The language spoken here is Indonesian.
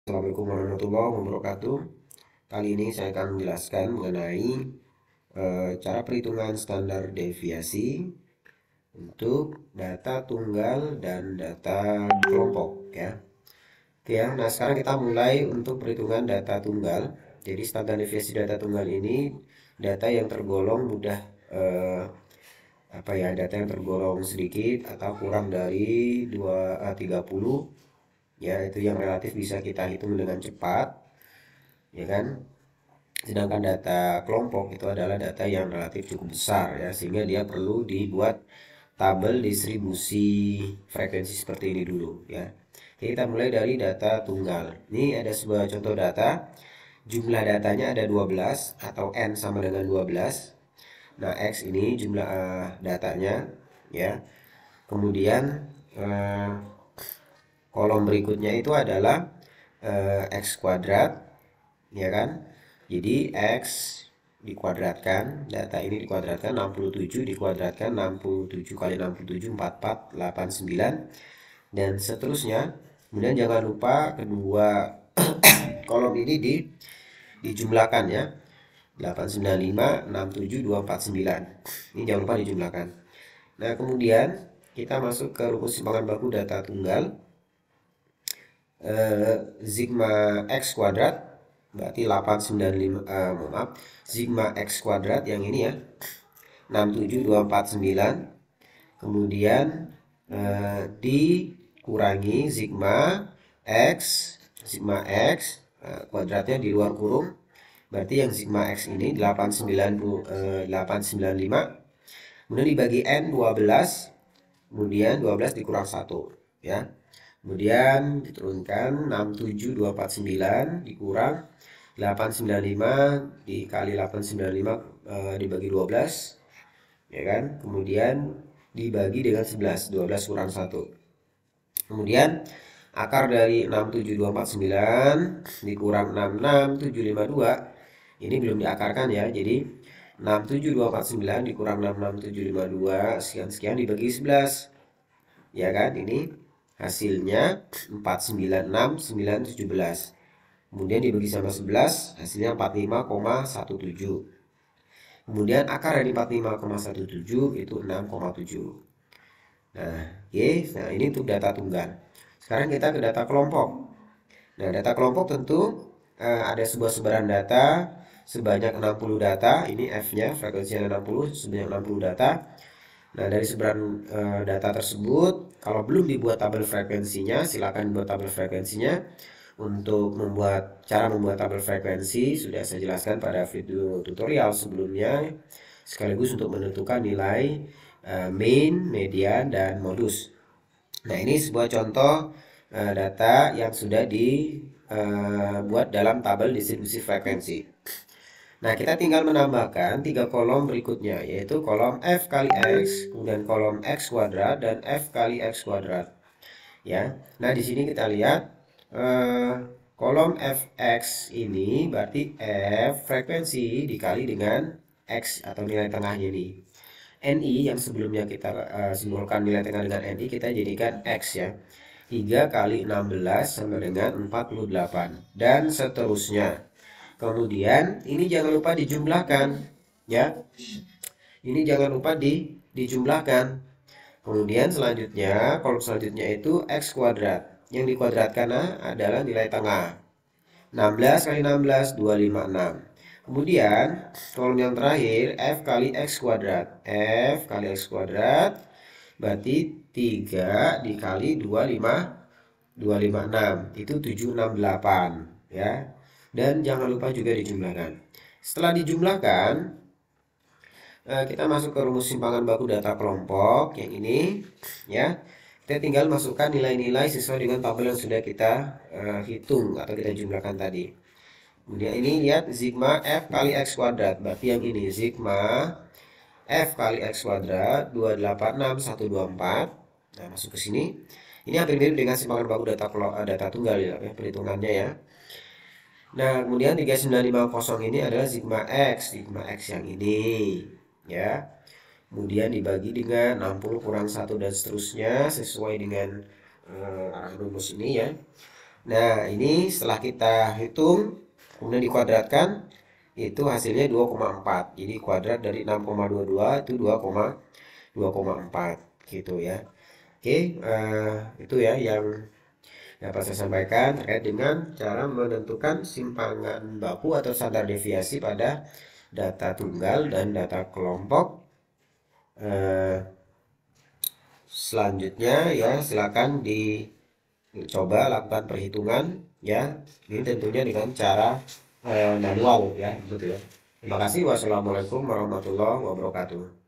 Assalamualaikum warahmatullahi wabarakatuh. Kali ini saya akan menjelaskan mengenai cara perhitungan standar deviasi untuk data tunggal dan data kelompok ya. Oke ya. Nah, sekarang kita mulai untuk perhitungan data tunggal. Jadi standar deviasi data tunggal ini data yang tergolong mudah data yang tergolong sedikit atau kurang dari 30 ya, itu yang relatif bisa kita hitung dengan cepat ya kan. Sedangkan data kelompok itu adalah data yang relatif cukup besar ya, sehingga dia perlu dibuat tabel distribusi frekuensi seperti ini dulu ya. Oke, kita mulai dari data tunggal. Ini ada sebuah contoh data. Jumlah datanya ada 12 atau N sama dengan 12. Nah, X ini jumlah datanya ya. Kemudian kolom berikutnya itu adalah X kuadrat ya kan. Jadi X dikuadratkan, data ini dikuadratkan 67 dikuadratkan 67 kali 67 4489 dan seterusnya. Kemudian jangan lupa kedua kolom ini dijumlahkan ya. 895 67 249. Ini jangan lupa dijumlahkan. Nah, kemudian kita masuk ke rumus simpangan baku data tunggal. Sigma X kuadrat berarti 895 sigma X kuadrat yang ini ya 67249, kemudian dikurangi sigma X kuadratnya di luar kurung, berarti yang sigma X ini 895, kemudian dibagi N 12, kemudian 12 dikurang 1 ya. Kemudian diturunkan 67249 dikurang 895 dikali 895 dibagi 12 ya kan. Kemudian dibagi dengan 11, 12 kurang 1. Kemudian akar dari 67249 dikurang 66752 ini belum diakarkan ya. Jadi 67249 dikurang 66752 sekian-sekian dibagi 11 ya kan. Ini hasilnya 496,917. Kemudian dibagi sama 11, hasilnya 45,17. Kemudian akar dari 45,17 itu 6,7. Nah, oke. Nah, ini untuk data tunggal. Sekarang kita ke data kelompok. Nah, data kelompok tentu ada sebuah sebaran data sebanyak 60 data. Ini F-nya, frekuensinya 60, sebanyak 60 data. Nah, dari sebaran data tersebut, kalau belum dibuat tabel frekuensinya, silakan buat tabel frekuensinya. Untuk cara membuat tabel frekuensi sudah saya jelaskan pada video tutorial sebelumnya, sekaligus untuk menentukan nilai mean, median, dan modus. Nah, ini sebuah contoh data yang sudah dibuat dalam tabel distribusi frekuensi. Nah, kita tinggal menambahkan 3 kolom berikutnya, yaitu kolom F kali X, kemudian kolom X kuadrat, dan F kali X kuadrat. Ya, nah di sini kita lihat kolom Fx ini berarti F frekuensi dikali dengan X atau nilai tengahnya ini. Ni yang sebelumnya kita simbolkan nilai tengah dengan Ni, kita jadikan X ya. 3 kali 16 sama dengan 48 dan seterusnya. Kemudian ini jangan lupa dijumlahkan ya. Ini jangan lupa dijumlahkan. Kemudian selanjutnya, kolom selanjutnya itu X kuadrat. Yang dikuadratkan adalah nilai tengah. 16 kali 16, 256. Kemudian, kolom yang terakhir, F kali X kuadrat. F kali X kuadrat, berarti 3 dikali 256. Itu 768. Ya. Dan jangan lupa juga dijumlahkan. Setelah dijumlahkan, kita masuk ke rumus simpangan baku data kelompok yang ini ya. Kita tinggal masukkan nilai-nilai sesuai dengan tabel yang sudah kita hitung atau kita jumlahkan tadi. Kemudian ini lihat sigma F kali X kuadrat, berarti yang ini sigma F kali X kuadrat 286124. Nah, masuk ke sini. Ini hampir mirip dengan simpangan baku data tunggal ya, perhitungannya ya. Nah, kemudian 3950 ini adalah sigma X yang ini ya. Kemudian dibagi dengan 60 kurang 1 dan seterusnya sesuai dengan rumus ini ya. Nah, ini setelah kita hitung, kemudian dikuadratkan, itu hasilnya 2,4. Jadi kuadrat dari 6,22 itu 2,4 gitu ya. Oke, itu ya yang dapat saya sampaikan terkait dengan cara menentukan simpangan baku atau standar deviasi pada data tunggal dan data kelompok. Eh, Selanjutnya ya silakan dicoba lakukan perhitungan ya. Ini tentunya dengan cara manual ya, gitu ya. Terima kasih. Wassalamualaikum warahmatullahi wabarakatuh.